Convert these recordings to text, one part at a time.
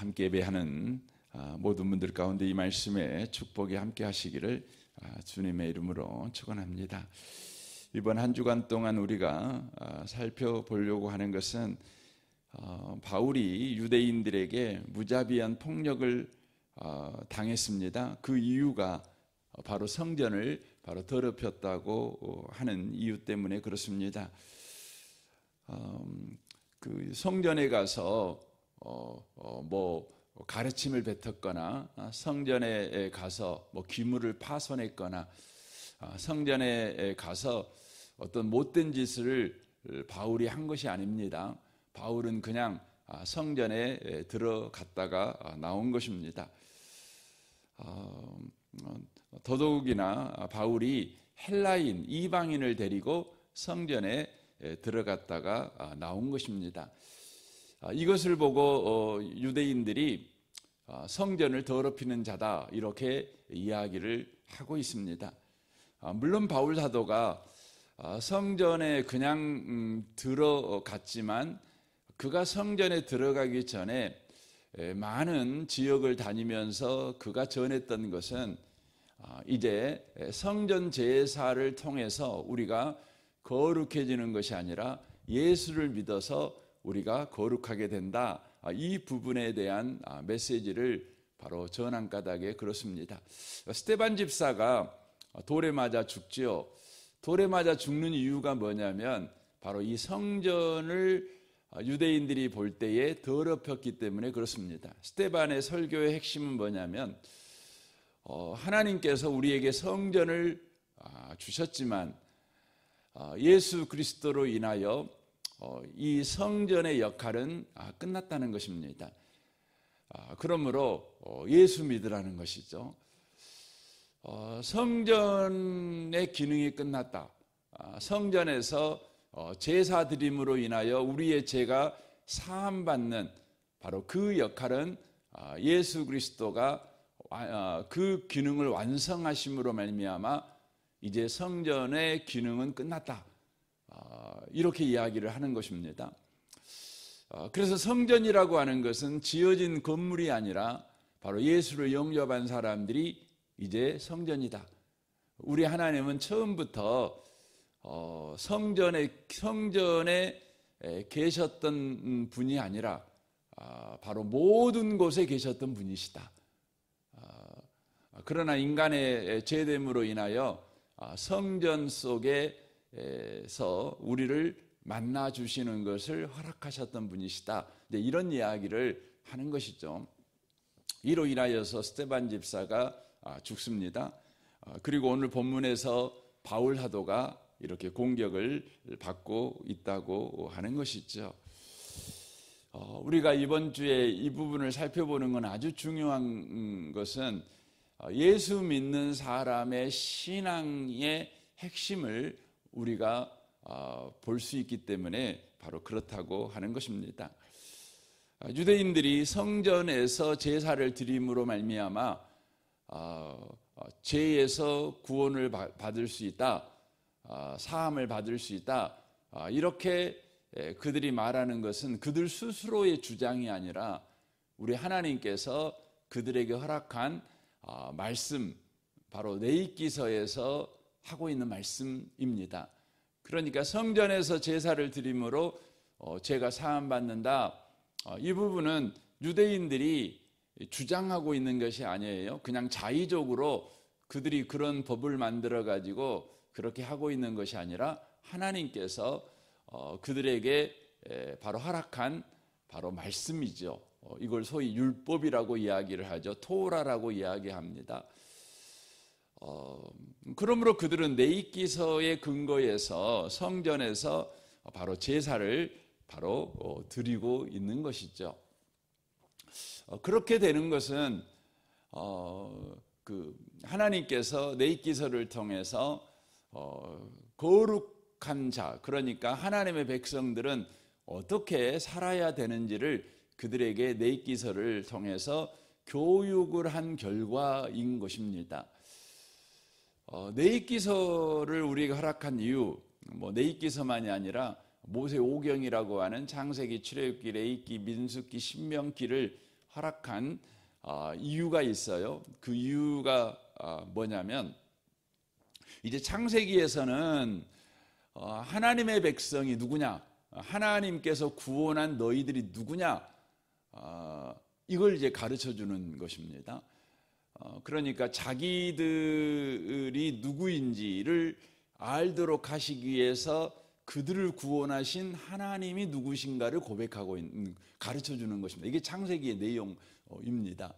함께 예배하는 모든 분들 가운데 이 말씀에 축복이 함께 하시기를 주님의 이름으로 축원합니다. 이번 한 주간 동안 우리가 살펴보려고 하는 것은 바울이 유대인들에게 무자비한 폭력을 당했습니다. 그 이유가 바로 성전을 더럽혔다고 하는 이유 때문에 그렇습니다. 그 성전에 가서 가르침을 뱉었거나 성전에 가서 기물을 파손했거나 성전에 가서 어떤 못된 짓을 바울이 한 것이 아닙니다. 바울은 그냥 성전에 들어갔다가 나온 것입니다. 더더욱이나 바울이 헬라인, 이방인을 데리고 성전에 들어갔다가 나온 것입니다. 이것을 보고 유대인들이 성전을 더럽히는 자다 이렇게 이야기를 하고 있습니다. 물론 바울 사도가 성전에 그냥 들어갔지만 그가 성전에 들어가기 전에 많은 지역을 다니면서 그가 전했던 것은 이제 성전 제사를 통해서 우리가 거룩해지는 것이 아니라 예수를 믿어서 우리가 거룩하게 된다. 이 부분에 대한 메시지를 바로 전한 까닭에 그렇습니다. 스데반 집사가 돌에 맞아 죽지요. 돌에 맞아 죽는 이유가 뭐냐면 바로 이 성전을 유대인들이 볼 때에 더럽혔기 때문에 그렇습니다. 스데반의 설교의 핵심은 뭐냐면 하나님께서 우리에게 성전을 주셨지만 예수 그리스도로 인하여 이 성전의 역할은 끝났다는 것입니다. 그러므로 예수 믿으라는 것이죠. 성전의 기능이 끝났다. 성전에서 제사 드림으로 인하여 우리의 죄가 사함받는 바로 그 역할은 예수 그리스도가 그 기능을 완성하심으로 말미암아 이제 성전의 기능은 끝났다. 이렇게 이야기를 하는 것입니다. 그래서 성전이라고 하는 것은 지어진 건물이 아니라 바로 예수를 영접한 사람들이 이제 성전이다. 우리 하나님은 처음부터 성전에 계셨던 분이 아니라 바로 모든 곳에 계셨던 분이시다. 그러나 인간의 죄됨으로 인하여 성전 속에서 우리를 만나 주시는 것을 허락하셨던 분이시다. 이런 이야기를 하는 것이죠. 이로 인하여서 스데반 집사가 죽습니다. 그리고 오늘 본문에서 바울 사도가 이렇게 공격을 받고 있다고 하는 것이죠. 우리가 이번 주에 이 부분을 살펴보는 건 아주 중요한 것은 예수 믿는 사람의 신앙의 핵심을 우리가 볼 수 있기 때문에 바로 그렇다고 하는 것입니다. 유대인들이 성전에서 제사를 드림으로 말미암아 죄에서 구원을 받을 수 있다, 사함을 받을 수 있다, 이렇게 그들이 말하는 것은 그들 스스로의 주장이 아니라 우리 하나님께서 그들에게 허락한 말씀, 바로 레위기서에서 하고 있는 말씀입니다. 그러니까 성전에서 제사를 드림으로 죄가 사함받는다. 이 부분은 유대인들이 주장하고 있는 것이 아니에요. 그냥 자의적으로 그들이 그런 법을 만들어 가지고 그렇게 하고 있는 것이 아니라 하나님께서 그들에게 바로 허락한 바로 말씀이죠. 이걸 소위 율법이라고 이야기를 하죠. 토라라고 이야기합니다. 그러므로 그들은 레위기서의 근거에서 성전에서 바로 제사를 바로 드리고 있는 것이죠. 그렇게 되는 것은 하나님께서 레위기서를 통해서 거룩한 자, 그러니까 하나님의 백성들은 어떻게 살아야 되는지를 그들에게 레위기서를 통해서 교육을 한 결과인 것입니다. 레위기서를 우리에게 허락한 이유, 레위기서만이 아니라 모세오경이라고 하는 창세기, 출애굽기, 레위기, 민수기, 신명기를 허락한 이유가 있어요. 그 이유가 뭐냐면 이제 창세기에서는 하나님의 백성이 누구냐, 하나님께서 구원한 너희들이 누구냐, 이걸 이제 가르쳐 주는 것입니다. 그러니까 자기들이 누구인지를 알도록 하시기 위해서 그들을 구원하신 하나님이 누구신가를 고백하고 있는, 가르쳐 주는 것입니다. 이게 창세기의 내용입니다.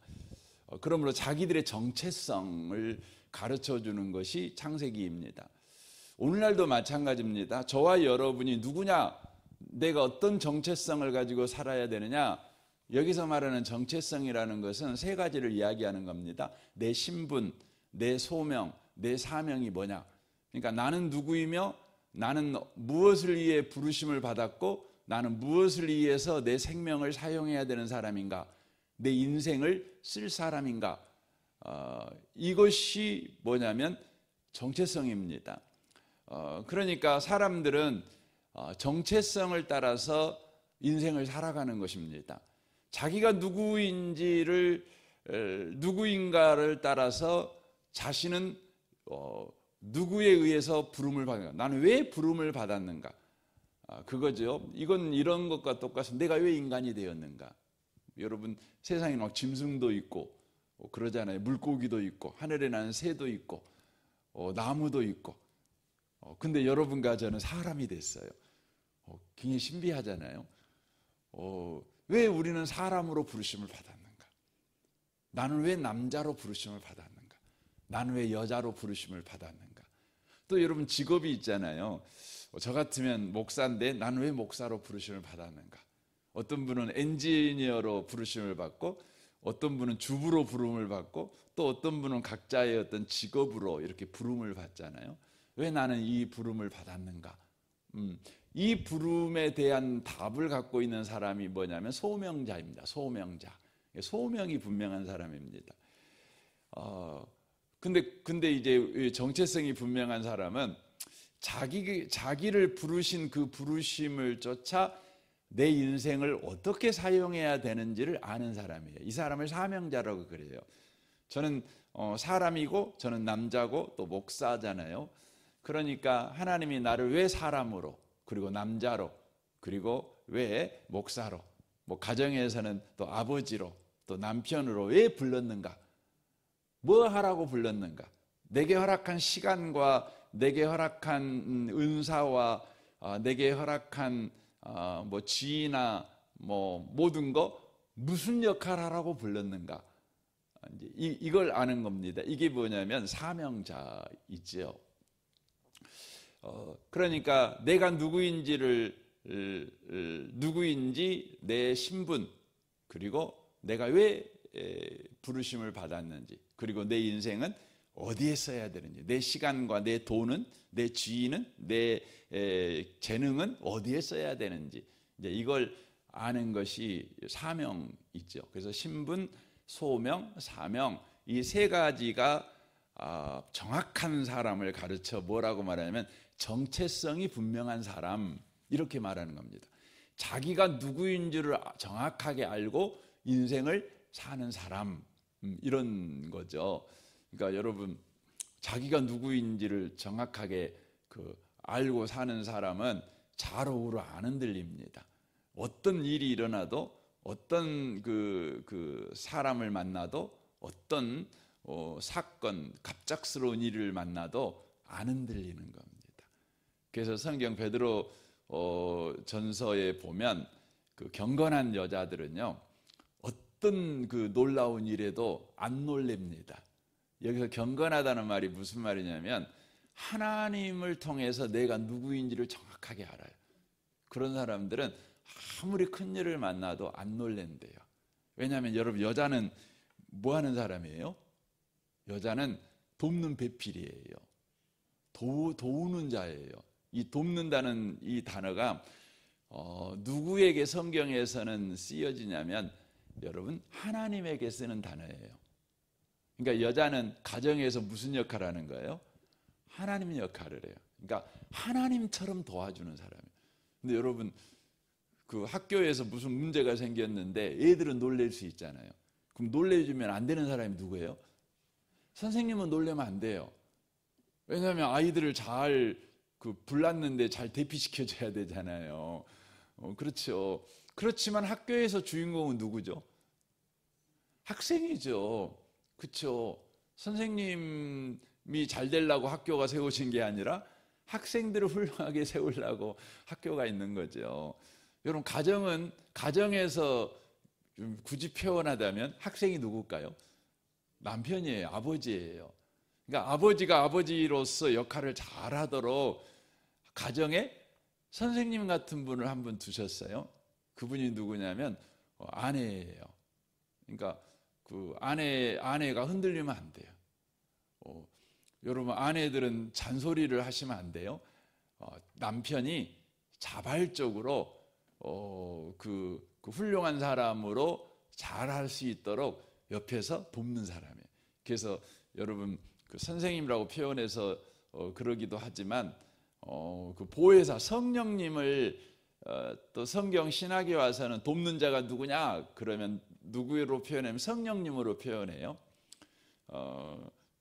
그러므로 자기들의 정체성을 가르쳐 주는 것이 창세기입니다. 오늘날도 마찬가지입니다. 저와 여러분이 누구냐, 내가 어떤 정체성을 가지고 살아야 되느냐, 여기서 말하는 정체성이라는 것은 세 가지를 이야기하는 겁니다. 내 신분, 내 소명, 내 사명이 뭐냐. 그러니까 나는 누구이며 나는 무엇을 위해 부르심을 받았고 나는 무엇을 위해서 내 생명을 사용해야 되는 사람인가, 내 인생을 쓸 사람인가, 이것이 뭐냐면 정체성입니다. 그러니까 사람들은 정체성을 따라서 인생을 살아가는 것입니다. 자기가 누구인가를 따라서 자신은 누구에 의해서 부름을 받는가, 나는 왜 부름을 받았는가, 그거죠. 이건 이런 것과 똑같습니다. 내가 왜 인간이 되었는가. 여러분, 세상에 막 짐승도 있고 그러잖아요. 물고기도 있고 하늘에 나는 새도 있고 나무도 있고. 근데 여러분과 저는 사람이 됐어요. 굉장히 신비하잖아요. 왜 우리는 사람으로 부르심을 받았는가? 나는 왜 남자로 부르심을 받았는가? 나는 왜 여자로 부르심을 받았는가? 또 여러분, 직업이 있잖아요. 저 같으면 목사인데 나는 왜 목사로 부르심을 받았는가? 어떤 분은 엔지니어로 부르심을 받고, 어떤 분은 주부로 부름을 받고, 또 어떤 분은 각자의 어떤 직업으로 이렇게 부름을 받잖아요. 왜 나는 이 부름을 받았는가? 이 부름에 대한 답을 갖고 있는 사람이 뭐냐면 소명자입니다. 소명자. 소명이 분명한 사람입니다. 근데 이제 정체성이 분명한 사람은 자기를 부르신 그 부르심을 쫓아 내 인생을 어떻게 사용해야 되는지를 아는 사람이에요. 이 사람을 사명자라고 그래요. 저는 사람이고, 저는 남자고 또 목사잖아요. 그러니까 하나님이 나를 왜 사람으로, 그리고 남자로, 그리고 왜 목사로, 뭐 가정에서는 또 아버지로, 또 남편으로 왜 불렀는가? 뭐 하라고 불렀는가? 내게 허락한 시간과 내게 허락한 은사와 내게 허락한 뭐 지위나 뭐 모든 거 무슨 역할 하라고 불렀는가? 이걸 아는 겁니다. 이게 뭐냐면 사명자이지요. 그러니까 내가 누구인지 내 신분, 그리고 내가 왜 부르심을 받았는지, 그리고 내 인생은 어디에 써야 되는지, 내 시간과 내 돈은, 내 지위는, 내 재능은 어디에 써야 되는지, 이제 이걸 아는 것이 사명이죠. 그래서 신분, 소명, 사명, 이 세 가지가 정확한 사람을 가르쳐 뭐라고 말하냐면 정체성이 분명한 사람, 이렇게 말하는 겁니다. 자기가 누구인지를 정확하게 알고 인생을 사는 사람, 이런 거죠. 그러니까 여러분, 자기가 누구인지를 정확하게 알고 사는 사람은 좌로우로 안 흔들립니다. 어떤 일이 일어나도, 어떤 그 사람을 만나도, 어떤 사건, 갑작스러운 일을 만나도 안 흔들리는 겁니다. 그래서 성경 베드로 전서에 보면 그 경건한 여자들은요, 어떤 그 놀라운 일에도 안 놀랍니다. 여기서 경건하다는 말이 무슨 말이냐면 하나님을 통해서 내가 누구인지를 정확하게 알아요. 그런 사람들은 아무리 큰 일을 만나도 안 놀랜대요. 왜냐하면 여러분, 여자는 뭐 하는 사람이에요? 여자는 돕는 배필이에요. 도우는 자예요. 이 돕는다는 이 단어가 누구에게 성경에서는 쓰여지냐면 여러분, 하나님에게 쓰는 단어예요. 그러니까 여자는 가정에서 무슨 역할을 하는 거예요? 하나님 역할을 해요. 그러니까 하나님처럼 도와주는 사람이에요. 근데 여러분, 그 학교에서 무슨 문제가 생겼는데 애들은 놀랄 수 있잖아요. 그럼 놀래주면 안 되는 사람이 누구예요? 선생님은 놀래면 안 돼요. 왜냐하면 아이들을 잘 불났는데 잘 대피시켜줘야 되잖아요. 그렇죠. 그렇지만 학교에서 주인공은 누구죠? 학생이죠. 그렇죠. 선생님이 잘 되려고 학교가 세워진 게 아니라 학생들을 훌륭하게 세우려고 학교가 있는 거죠. 여러분, 가정에서 좀 굳이 표현하자면 학생이 누굴까요? 남편이에요. 아버지예요. 그러니까 아버지가 아버지로서 역할을 잘하도록 가정에 선생님 같은 분을 한 분 두셨어요. 그분이 누구냐면 아내예요. 그러니까 그 아내가 흔들리면 안 돼요. 여러분, 아내들은 잔소리를 하시면 안 돼요. 남편이 자발적으로 그 훌륭한 사람으로 잘할 수 있도록 옆에서 돕는 사람이에요. 그래서 여러분, 그 선생님이라고 표현해서 그러기도 하지만 그 보혜사 성령님을 또 성경 신학에 와서는 돕는 자가 누구냐 그러면 누구로 표현하면 성령님으로 표현해요.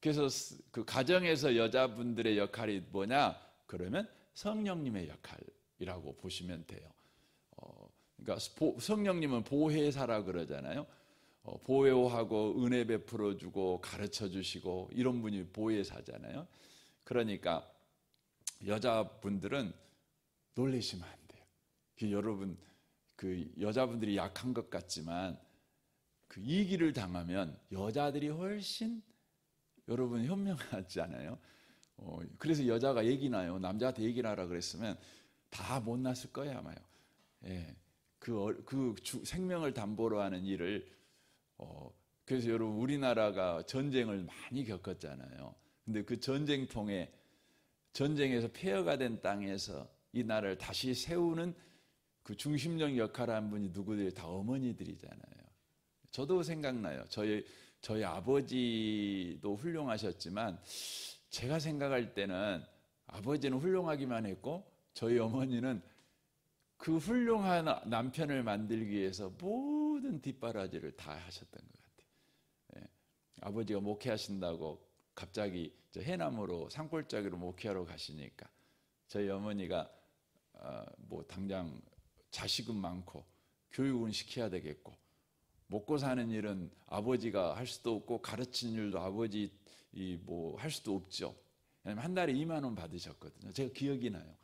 그래서 그 가정에서 여자분들의 역할이 뭐냐 그러면 성령님의 역할이라고 보시면 돼요. 그러니까 성령님은 보혜사라 그러잖아요. 보호하고 은혜 베풀어 주고 가르쳐 주시고 이런 분이 보혜사잖아요. 그러니까 여자분들은 놀라시면 안 돼요. 여러분, 그 여자분들이 약한 것 같지만 그 이 길을 당하면 여자들이 훨씬 여러분 현명하지 않아요? 그래서 여자가 얘기나요. 남자한테 얘기를 하라 그랬으면 다 못 났을 거예요 아마요. 예, 생명을 담보로 하는 일을 그래서 여러분, 우리나라가 전쟁을 많이 겪었잖아요. 근데 그 전쟁에서 폐허가 된 땅에서 이 나라를 다시 세우는 그 중심적 역할을 한 분이 누구들이 다 어머니들이잖아요. 저도 생각나요. 저희 아버지도 훌륭하셨지만 제가 생각할 때는 아버지는 훌륭하기만 했고 저희 어머니는 그 훌륭한 남편을 만들기 위해서 모든 뒷바라지를 다 하셨던 것 같아요. 예. 아버지가 목회하신다고 갑자기 해남으로 산골짜기로 목회하러 가시니까 저희 어머니가 뭐 당장 자식은 많고 교육은 시켜야 되겠고 먹고 사는 일은 아버지가 할 수도 없고 가르치는 일도 아버지 뭐 할 수도 없죠. 왜냐면 한 달에 2만 원 받으셨거든요. 제가 기억이 나요.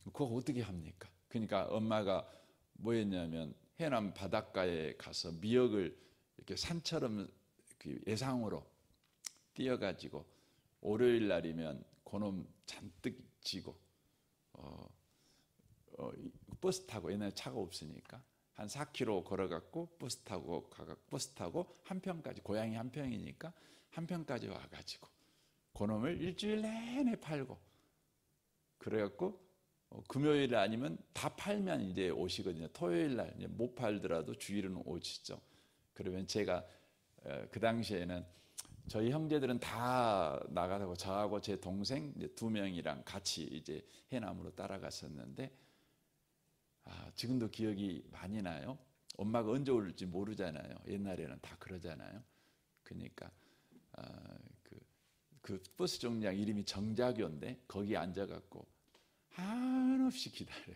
그거 어떻게 합니까? 그러니까 엄마가 뭐 했냐면 해남 바닷가에 가서 미역을 이렇게 산처럼 예상으로 띄어가지고 월요일 날이면 그놈 잔뜩 지고 버스 타고, 옛날에 차가 없으니까 한 4km 걸어갖고 버스 타고 한평까지, 고향이 한평이니까 한평까지 와가지고 그놈을 일주일 내내 팔고 그래갖고 금요일 아니면 다 팔면 이제 오시거든요. 토요일 날 못 팔더라도 주일은 오시죠. 그러면 제가 그 당시에는 저희 형제들은 다 나가고 저하고 제 동생 이제 2명이랑 같이 이제 해남으로 따라갔었는데 지금도 기억이 많이 나요. 엄마가 언제 올지 모르잖아요. 옛날에는 다 그러잖아요. 그러니까 그 버스 정류장 이름이 정자교인데 거기 앉아갖고 한없이 기다려요.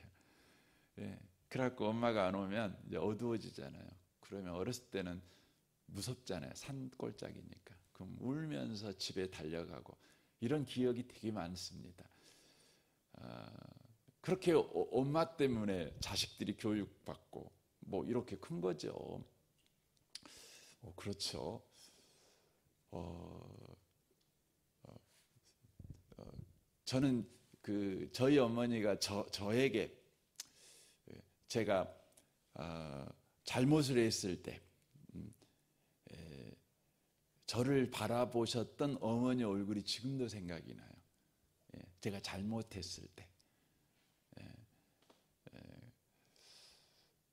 예, 그래갖고 엄마가 안 오면 이제 어두워지잖아요. 그러면 어렸을 때는 무섭잖아요. 산골짜기니까. 그럼 울면서 집에 달려가고 이런 기억이 되게 많습니다. 그렇게 엄마 때문에 자식들이 교육받고 뭐 이렇게 큰 거죠. 그렇죠. 저는 저희 어머니가 저에게 제가 잘못을 했을 때 저를 바라보셨던 어머니 얼굴이 지금도 생각이 나요. 제가 잘못했을 때.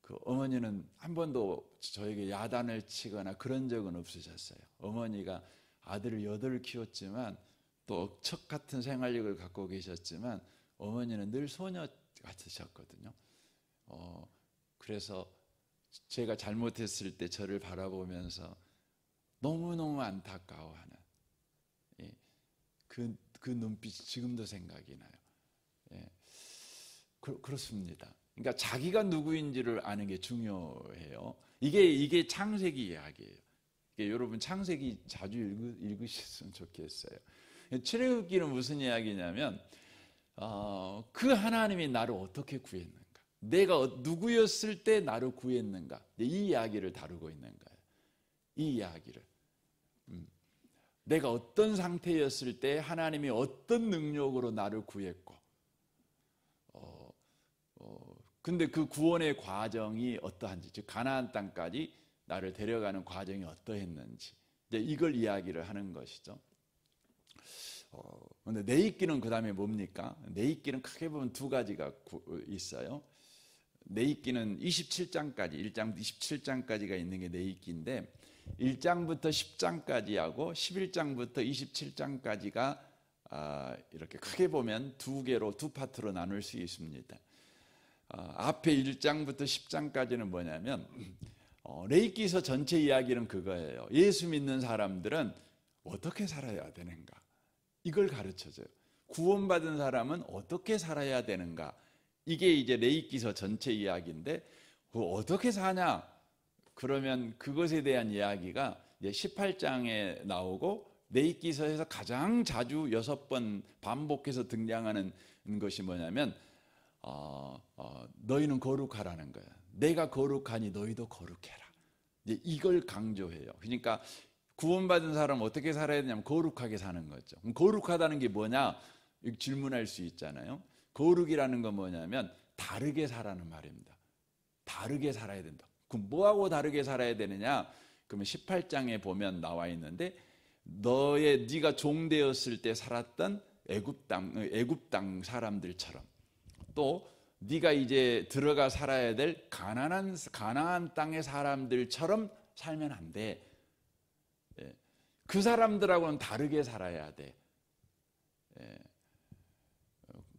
그 어머니는 한 번도 저에게 야단을 치거나 그런 적은 없으셨어요. 어머니가 아들을 8을 키웠지만 또 억척 같은 생활력을 갖고 계셨지만 어머니는 늘 소녀 같으셨거든요. 그래서 제가 잘못했을 때 저를 바라보면서 너무너무 안타까워하는 그 눈빛이 지금도 생각이 나요. 그렇습니다. 그러니까 자기가 누구인지를 아는 게 중요해요. 이게 창세기 이야기예요. 여러분 창세기 자주 읽으셨으면 좋겠어요. 출애굽기는 무슨 이야기냐면 그 하나님이 나를 어떻게 구했는가, 내가 누구였을 때 나를 구했는가, 이 이야기를 다루고 있는 거예요. 이 이야기를 내가 어떤 상태였을 때 하나님이 어떤 능력으로 나를 구했고, 근데 그 구원의 과정이 어떠한지, 즉 가나안 땅까지 나를 데려가는 과정이 어떠했는지, 이걸 이야기를 하는 것이죠. 근데 내입기는 그 다음에 뭡니까? 내입기는 크게 보면 두 가지가 있어요. 내입기는 27장까지, 1장 27장까지가 있는 게 내입기인데 1장부터 10장까지하고 11장부터 27장까지가 이렇게 크게 보면 두 파트로 나눌 수 있습니다. 앞에 1장부터 10장까지는 뭐냐면 레위기서 전체 이야기는 그거예요. 예수 믿는 사람들은 어떻게 살아야 되는가, 이걸 가르쳐줘요. 구원받은 사람은 어떻게 살아야 되는가, 이게 이제 레위기서 전체 이야기인데 어떻게 사냐, 그러면 그것에 대한 이야기가 이제 18장에 나오고 레위기서에서 가장 자주 6번 반복해서 등장하는 것이 뭐냐면 너희는 거룩하라는 거야. 내가 거룩하니 너희도 거룩해라. 이제 이걸 강조해요. 그러니까 구원받은 사람은 어떻게 살아야 되냐면 거룩하게 사는 거죠. 그럼 거룩하다는 게 뭐냐? 질문할 수 있잖아요. 거룩이라는 건 뭐냐면 다르게 살라는 말입니다. 다르게 살아야 된다. 그럼 뭐하고 다르게 살아야 되느냐? 그러면 18장에 보면 나와 있는데 네가 종되었을 때 살았던 애굽 땅 사람들처럼, 또 네가 이제 들어가 살아야 될 가나안 땅의 사람들처럼 살면 안 돼. 그 사람들하고는 다르게 살아야 돼.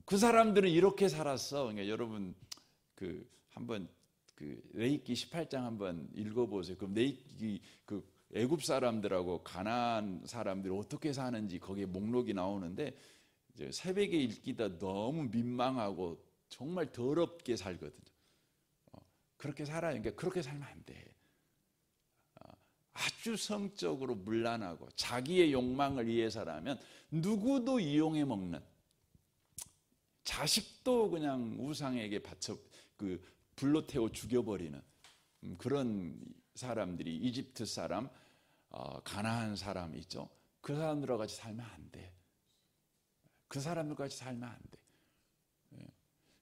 그 사람들은 이렇게 살았어. 그러니까 여러분 한번 레위기 18장 한번 읽어보세요. 그럼 레위기 애굽 사람들하고 가나안 사람들이 어떻게 사는지 거기에 목록이 나오는데 이제 새벽에 읽기다 너무 민망하고 정말 더럽게 살거든요. 그렇게 살아요. 그러니까 그렇게 살면 안 돼. 아주 성적으로 문란하고 자기의 욕망을 위해서라면 누구도 이용해 먹는, 자식도 그냥 우상에게 바쳐 불로 태워 죽여버리는 그런 사람들이, 이집트 사람, 가나안 사람 있죠. 그 사람들과 같이 살면 안 돼. 그 사람들과 같이 살면 안 돼.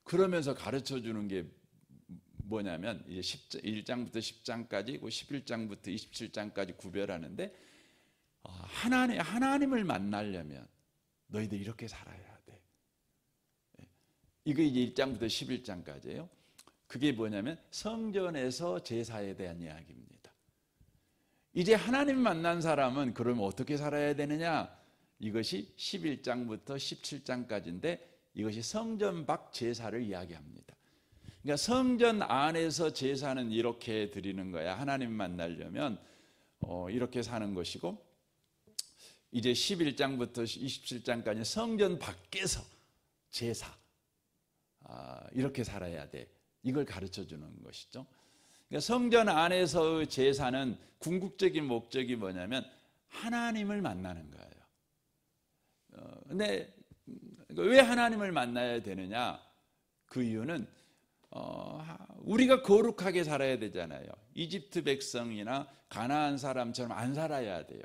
그러면서 가르쳐 주는 게 뭐냐면 이제 1장부터 10장까지, 11장부터 27장까지 구별하는데 하나님을 만나려면 너희들 이렇게 살아야 돼. 이게 이제 1장부터 11장까지예요. 그게 뭐냐면 성전에서 제사에 대한 이야기입니다. 이제 하나님 만난 사람은 그러면 어떻게 살아야 되느냐? 이것이 11장부터 17장까지인데 이것이 성전 밖 제사를 이야기합니다. 그러니까 성전 안에서 제사는 이렇게 드리는 거야. 하나님 만나려면 이렇게 사는 것이고, 이제 11장부터 27장까지 성전 밖에서 제사, 이렇게 살아야 돼. 이걸 가르쳐 주는 것이죠. 그러니까 성전 안에서의 제사는 궁극적인 목적이 뭐냐면 하나님을 만나는 거예요. 근데 왜 하나님을 만나야 되느냐? 그 이유는 우리가 거룩하게 살아야 되잖아요. 이집트 백성이나 가나안 사람처럼 안 살아야 돼요.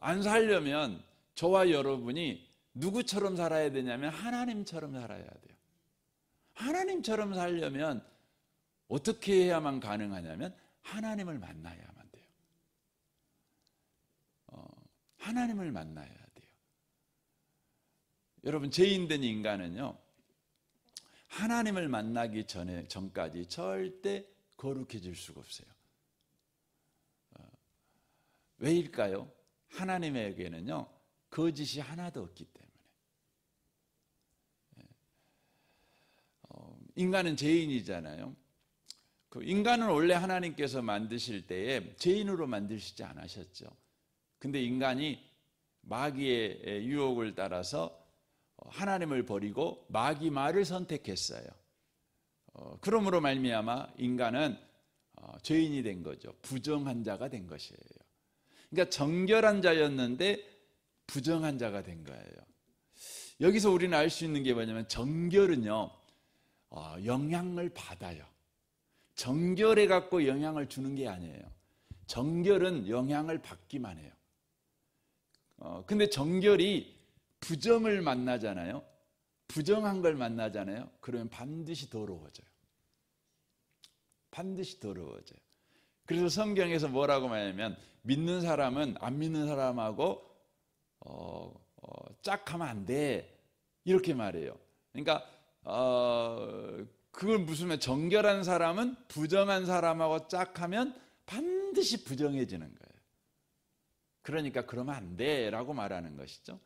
안 살려면 저와 여러분이 누구처럼 살아야 되냐면 하나님처럼 살아야 돼요. 하나님처럼 살려면 어떻게 해야만 가능하냐면 하나님을 만나야만 돼요. 하나님을 만나야 돼요. 여러분, 죄인된 인간은요, 하나님을 만나기 전까지 절대 거룩해질 수가 없어요. 왜일까요? 하나님에게는요, 거짓이 하나도 없기 때문에. 인간은 죄인이잖아요. 그 인간은 원래 하나님께서 만드실 때에 죄인으로 만드시지 않으셨죠. 근데 인간이 마귀의 유혹을 따라서 하나님을 버리고 마귀 말을 선택했어요. 그러므로 말미암아 인간은 죄인이 된 거죠. 부정한 자가 된 것이에요. 그러니까 정결한 자였는데 부정한 자가 된 거예요. 여기서 우리는 알 수 있는 게 뭐냐면 정결은요, 영향을 받아요. 정결해 갖고 영향을 주는 게 아니에요. 정결은 영향을 받기만 해요. 근데 정결이 부정을 만나잖아요. 부정한 걸 만나잖아요. 그러면 반드시 더러워져요. 반드시 더러워져요. 그래서 성경에서 뭐라고 말하냐면 믿는 사람은 안 믿는 사람하고 짝하면 안 돼, 이렇게 말해요. 그러니까 그걸 무슨 말, 정결한 사람은 부정한 사람하고 짝하면 반드시 부정해지는 거예요. 그러니까 그러면 안 돼라고 말하는 것이죠.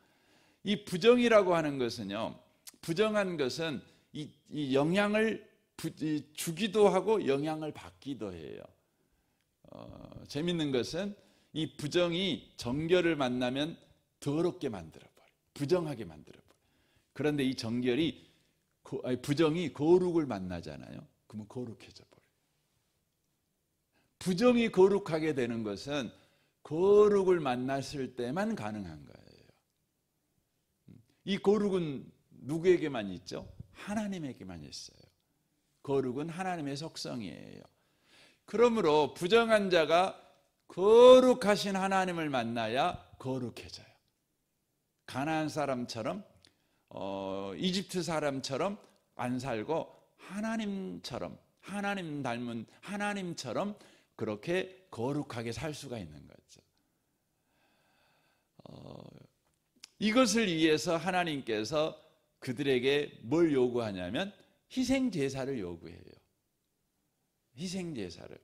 이 부정이라고 하는 것은요, 부정한 것은 이 영향을 주기도 하고 영향을 받기도 해요. 재밌는 것은 이 부정이 정결을 만나면 더럽게 만들어버려요. 부정하게 만들어버려요. 그런데 이 부정이 거룩을 만나잖아요. 그러면 거룩해져 버려요. 부정이 거룩하게 되는 것은 거룩을 만났을 때만 가능한 거예요. 이 거룩은 누구에게만 있죠? 하나님에게만 있어요. 거룩은 하나님의 속성이에요. 그러므로 부정한 자가 거룩하신 하나님을 만나야 거룩해져요. 가나안 사람처럼 이집트 사람처럼 안 살고 하나님처럼, 하나님 닮은 하나님처럼 그렇게 거룩하게 살 수가 있는 거죠. 이것을 위해서 하나님께서 그들에게 뭘 요구하냐면 희생 제사를 요구해요. 희생 제사를.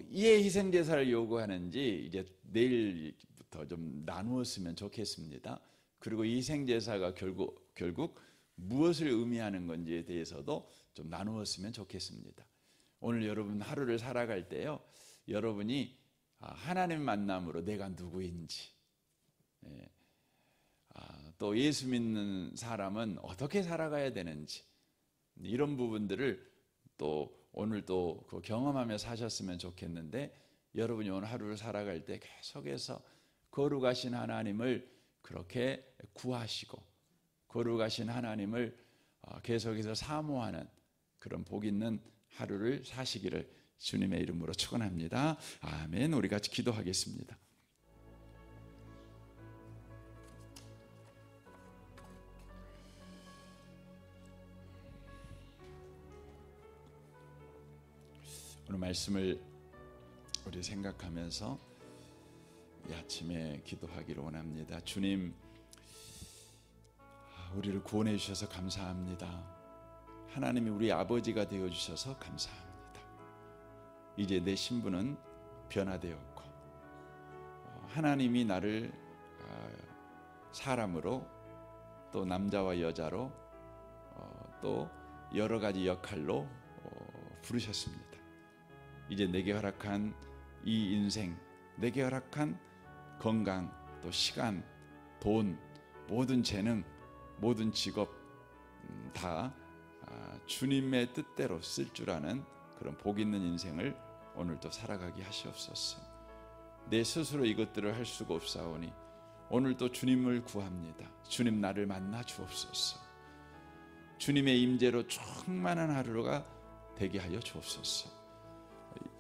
이에 희생 제사를 요구하는지 이제 내일부터 좀 나누었으면 좋겠습니다. 그리고 이 희생 제사가 결국 무엇을 의미하는 건지에 대해서도 좀 나누었으면 좋겠습니다. 오늘 여러분 하루를 살아갈 때요, 여러분이 하나님 만남으로 내가 누구인지, 또 예수 믿는 사람은 어떻게 살아가야 되는지, 이런 부분들을 또 오늘 또 경험하며 사셨으면 좋겠는데, 여러분이 오늘 하루를 살아갈 때 계속해서 거룩하신 하나님을 그렇게 구하시고 거룩하신 하나님을 계속해서 사모하는 그런 복 있는 하루를 사시기를 주님의 이름으로 축원합니다. 아멘. 우리 같이 기도하겠습니다. 오늘 말씀을 우리 생각하면서 이 아침에 기도하기를 원합니다. 주님, 우리를 구원해 주셔서 감사합니다. 하나님이 우리 아버지가 되어 주셔서 감사합니다. 이제 내 신분은 변화되었고 하나님이 나를 사람으로, 또 남자와 여자로, 또 여러 가지 역할로 부르셨습니다. 이제 내게 허락한 이 인생, 내게 허락한 건강, 또 시간, 돈, 모든 재능, 모든 직업 다 주님의 뜻대로 쓸 줄 아는 그런 복 있는 인생을 오늘도 살아가게 하시옵소서. 내 스스로 이것들을 할 수가 없사오니 오늘도 주님을 구합니다. 주님 나를 만나 주옵소서. 주님의 임재로 충만한 하루가 되게 하여 주옵소서.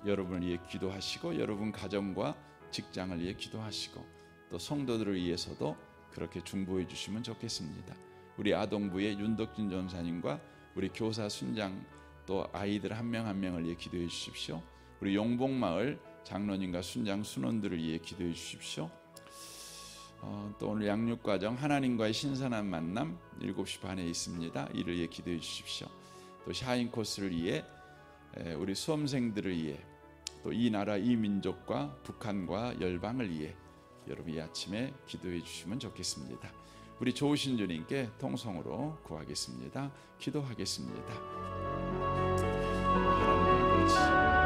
여러분을 위해 기도하시고 여러분 가정과 직장을 위해 기도하시고 또 성도들을 위해서도 그렇게 중보해 주시면 좋겠습니다. 우리 아동부의 윤덕진 전사님과 우리 교사 순장 또 아이들 한 명 한 명을 위해 기도해 주십시오. 우리 용복마을 장로님과 순장 순원들을 위해 기도해 주십시오. 또 오늘 양육과정 하나님과의 신선한 만남 7시 반에 있습니다. 이를 위해 기도해 주십시오. 또 샤인 코스를 위해, 우리 수험생들을 위해, 또 이 나라 이 민족과 북한과 열방을 위해 여러분 이 아침에 기도해 주시면 좋겠습니다. 우리 좋으신 주님께 통성으로 구하겠습니다. 기도하겠습니다. 하나님의 아버지,